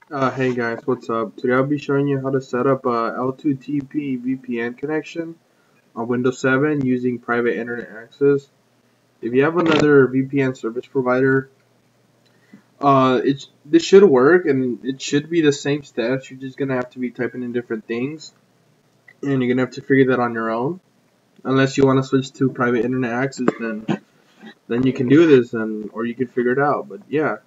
Hey guys, what's up? Today I'll be showing you how to set up a L2TP VPN connection on Windows 7 using private internet access. If you have another VPN service provider, this should work and it should be the same steps. You're just gonna have to be typing in different things, and you're gonna have to figure that on your own. Unless you want to switch to private internet access, then you can do this, or you can figure it out. But yeah.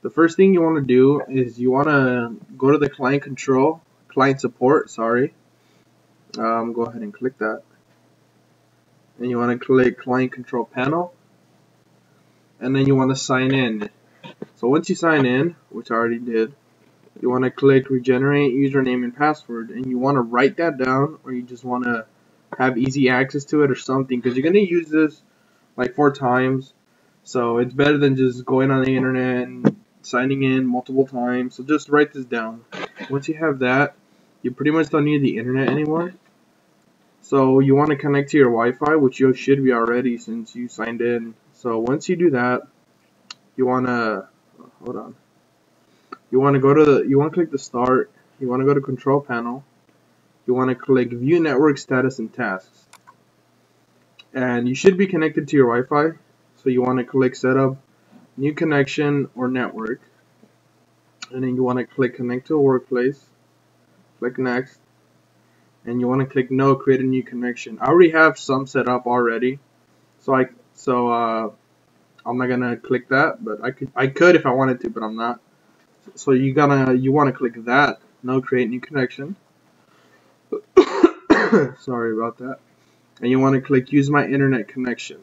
The first thing you want to do is you want to go to the client support, sorry. Go ahead and click that. And you want to click client control panel. And then you want to sign in. So once you sign in, which I already did, you want to click regenerate username and password. And you want to write that down, or you just want to have easy access to it or something. Because you're going to use this like 4 times. So it's better than just going on the internet and signing in multiple times. So just write this down. Once you have that, you pretty much don't need the internet anymore. So you want to connect to your Wi-Fi, which you should be already since you signed in. So once you do that, you want to You want to click the start. You want to go to control panel. You want to click view network status and tasks. And you should be connected to your Wi-Fi. So you want to click setup, new connection or network. And then you want to click connect to a workplace. Click next. And you want to click no, create a new connection. I already have some set up already. So I'm not gonna click that, but I could if I wanted to, but I'm not. So you want to click that, no, create new connection. Sorry about that. And you want to click use my internet connection.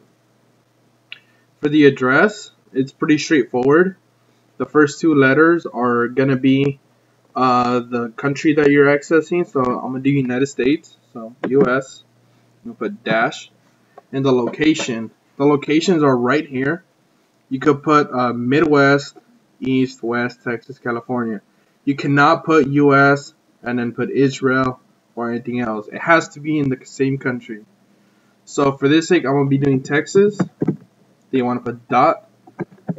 For the address, it's pretty straightforward. The first 2 letters are gonna be the country that you're accessing. So I'm gonna do United States. So US. I'm gonna put dash. And the location. The locations are right here. You could put Midwest, East, West, Texas, California. You cannot put US and then put Israel or anything else. It has to be in the same country. So for this sake, I'm going to be doing Texas. Then you want to put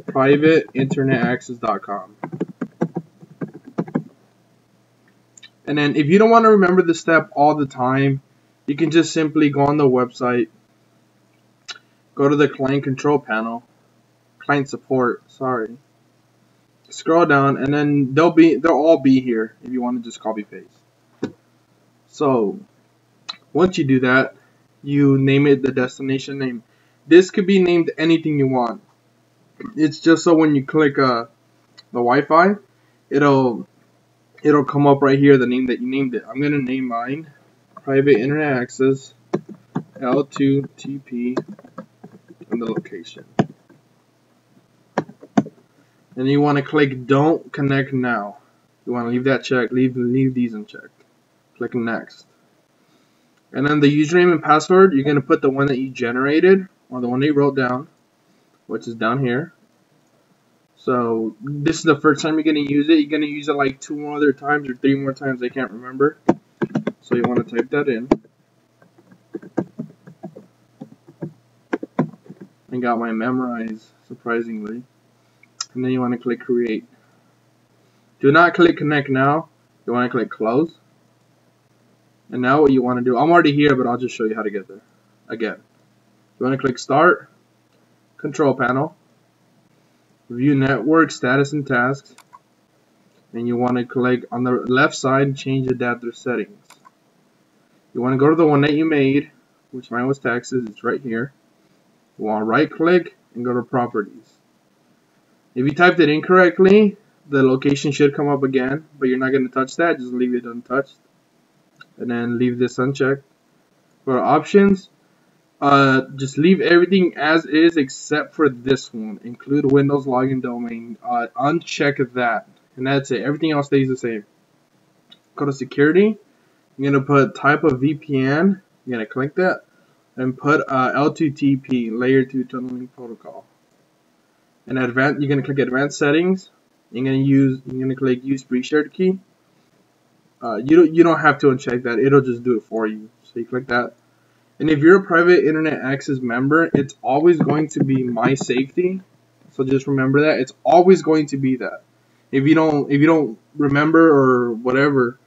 .privateinternetaccess.com. And then if you don't want to remember the step all the time, you can just simply go on the website, go to the client control panel, client support, sorry. Scroll down, and then they'll all be here if you want to just copy paste. So once you do that, you name it the destination name. This could be named anything you want. It's just so when you click the Wi-Fi, it'll come up right here the name that you named it. I'm gonna name mine private internet access L2TP and the location. And you want to click don't connect now. You want to leave that checked, leave these unchecked. Click next. And then the username and password, you're going to put the one that you generated or the one that you wrote down, which is down here. So this is the first time you're going to use it. You're going to use it like 2 more other times or 3 more times, I can't remember. So you want to type that in. I got mine memorized, surprisingly. And then you want to click create. Do not click connect now. You want to click close. And now what you want to do, I'm already here, but I'll just show you how to get there. Again, you want to click start, control panel, view network status and tasks, and you want to click on the left side, change adapter settings. You want to go to the one that you made, which mine was Texas, it's right here. You want to right click and go to properties. If you typed it incorrectly, the location should come up again, but you're not going to touch that, just leave it untouched. And then leave this unchecked. For options, just leave everything as is except for this one. Include Windows login domain. Uncheck that. And that's it. Everything else stays the same. Go to security. You're going to put type of VPN. You're going to click that. And put L2TP, layer 2 tunneling protocol. And you're going to click advanced settings. You're going to click use pre-shared key. You don't have to uncheck that. It'll just do it for you. So you click that. And if you're a private internet access member, it's always going to be my safety. So just remember that. It's always going to be that. If you don't remember or whatever,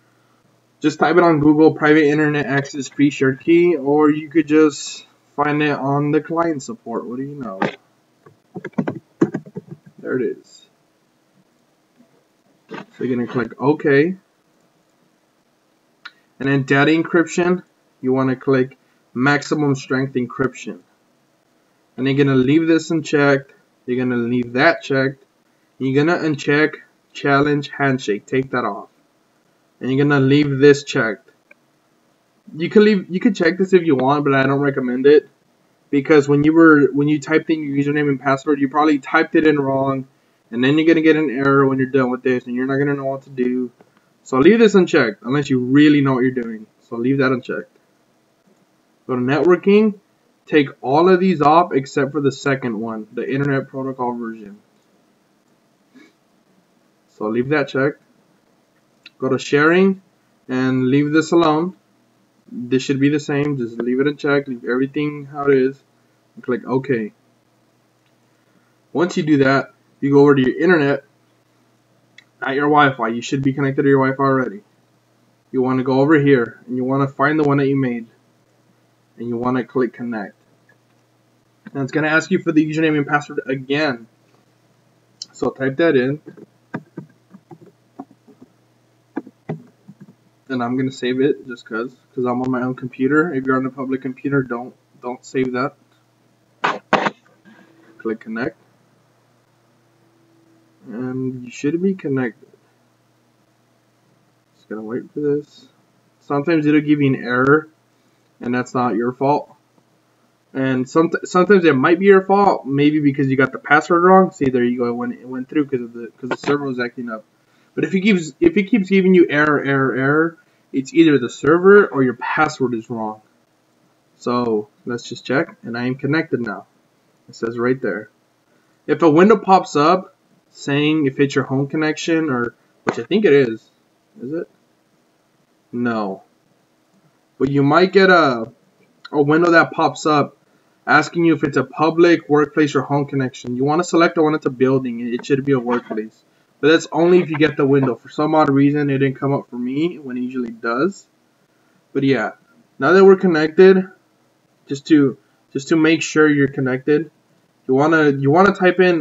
just type it on Google, private internet access free shared key, or you could just find it on the client support. What do you know? There it is. So you're gonna click OK, and then data encryption, you want to click maximum strength encryption, and you're gonna leave this unchecked. You're gonna leave that checked. You're gonna uncheck challenge handshake. Take that off, and you're gonna leave this checked. You could check this if you want, but I don't recommend it, because when you typed in your username and password, you probably typed it in wrong, and then you're gonna get an error when you're done with this, and you're not gonna know what to do. So leave this unchecked unless you really know what you're doing. So leave that unchecked. Go to networking. Take all of these off except for the second one, the Internet Protocol version. So leave that checked. Go to sharing and leave this alone. This should be the same. Just leave it unchecked. Leave everything how it is. And click OK. Once you do that, you go over to your internet, not your Wi-Fi. You should be connected to your Wi-Fi already. You want to go over here and you want to find the one that you made, and you want to click connect. And it's going to ask you for the username and password again. So type that in. And I'm going to save it just because I'm on my own computer. If you're on a public computer, don't save that. Click connect. And you should be connected. Just going to wait for this. Sometimes it'll give you an error, and that's not your fault. And sometimes it might be your fault, maybe because you got the password wrong. See, there you go, it went through because the server was acting up. But if it keeps giving you error, it's either the server or your password is wrong. So let's just check, and I am connected now. It says right there. If a window pops up saying if it's your home connection, or which I think it is it? No. But you might get a window that pops up asking you if it's a public, workplace, or home connection. You want to select the one that's a building. It should be a workplace. But that's only if you get the window. For some odd reason, it didn't come up for me when it usually does. But yeah, now that we're connected, just to make sure you're connected, you wanna type in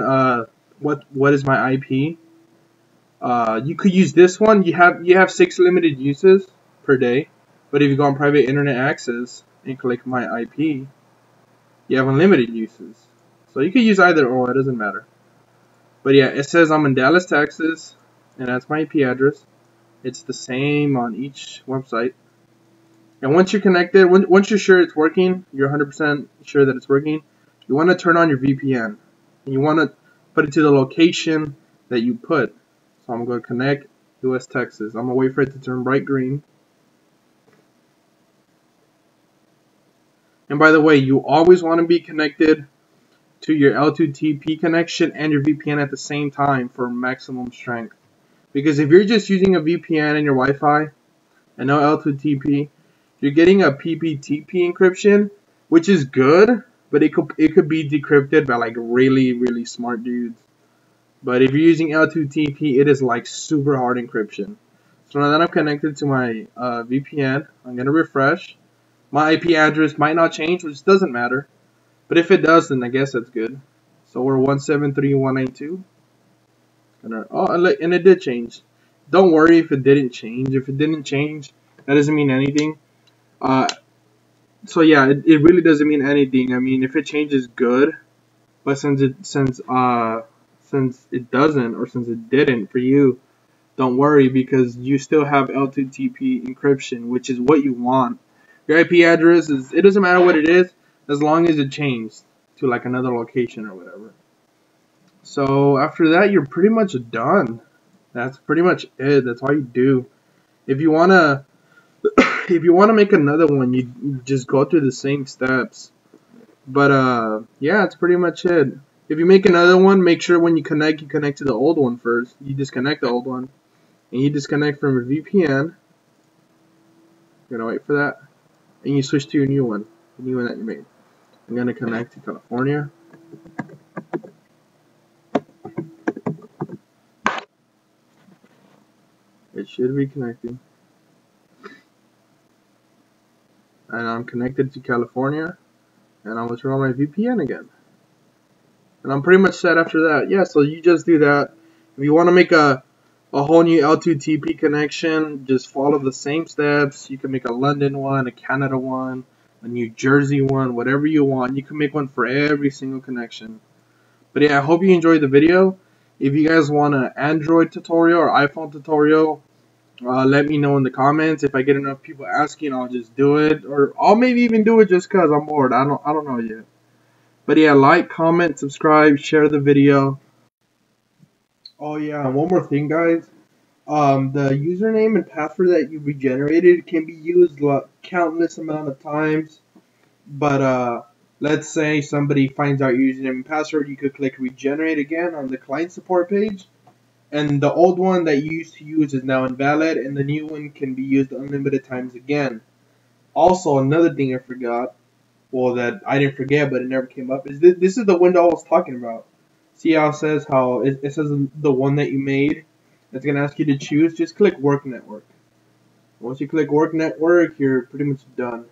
what is my IP. You could use this one. You have 6 limited uses per day. But if you go on private internet access and click my IP, you have unlimited uses. So you could use either or, it doesn't matter. But yeah, it says I'm in Dallas, Texas, and that's my IP address. It's the same on each website. And once you're connected, once you're sure it's working, you're 100% sure that it's working, you want to turn on your VPN. And you want to put it to the location that you put. So I'm going to connect US, Texas. I'm going to wait for it to turn bright green. And by the way, you always want to be connected to your L2TP connection and your VPN at the same time for maximum strength. Because if you're just using a VPN and your Wi-Fi and no L2TP, you're getting a PPTP encryption, which is good, but it could be decrypted by like really smart dudes. But if you're using L2TP, it is like super hard encryption. So now that I'm connected to my VPN, I'm gonna refresh. My IP address might not change, which doesn't matter. But if it does, then I guess that's good. So we're 173.192. And it did change. Don't worry if it didn't change. If it didn't change, that doesn't mean anything. So yeah, it really doesn't mean anything. I mean, if it changes, good. But since it doesn't, or since it didn't for you, don't worry, because you still have L2TP encryption, which is what you want. Your IP address it doesn't matter what it is, as long as it changed to like another location or whatever. So after that, you're pretty much done. That's pretty much it. That's all you do. If you wanna make another one, you just go through the same steps. But yeah, that's pretty much it. If you make another one, make sure when you connect to the old one first. You disconnect the old one, and you disconnect from your VPN. You're gonna wait for that, and you switch to your new one, the new one that you made. I'm gonna connect to California. It should be connecting. And I'm connected to California. And I'm gonna turn on my VPN again. And I'm pretty much set after that. Yeah, so you just do that. If you want to make a whole new L2TP connection, just follow the same steps. You can make a London one, a Canada one, a New Jersey one, whatever you want. You can make one for every single connection. But yeah, I hope you enjoyed the video. If you guys want an Android tutorial or iPhone tutorial, let me know in the comments. If I get enough people asking, I'll just do it, or I'll maybe even do it just cause I'm bored. I don't know yet. But yeah, like, comment, subscribe, share the video. Oh yeah, one more thing, guys. The username and password that you regenerated can be used countless amount of times. But let's say somebody finds out your username and password, you could click regenerate again on the client support page. And the old one that you used to use is now invalid, and the new one can be used unlimited times again. Also, another thing I forgot, well, that I didn't forget, but it never came up, is this is the window I was talking about. See how it says the one that you made? It's going to ask you to choose. Just click Work Network. Once you click Work Network, you're pretty much done.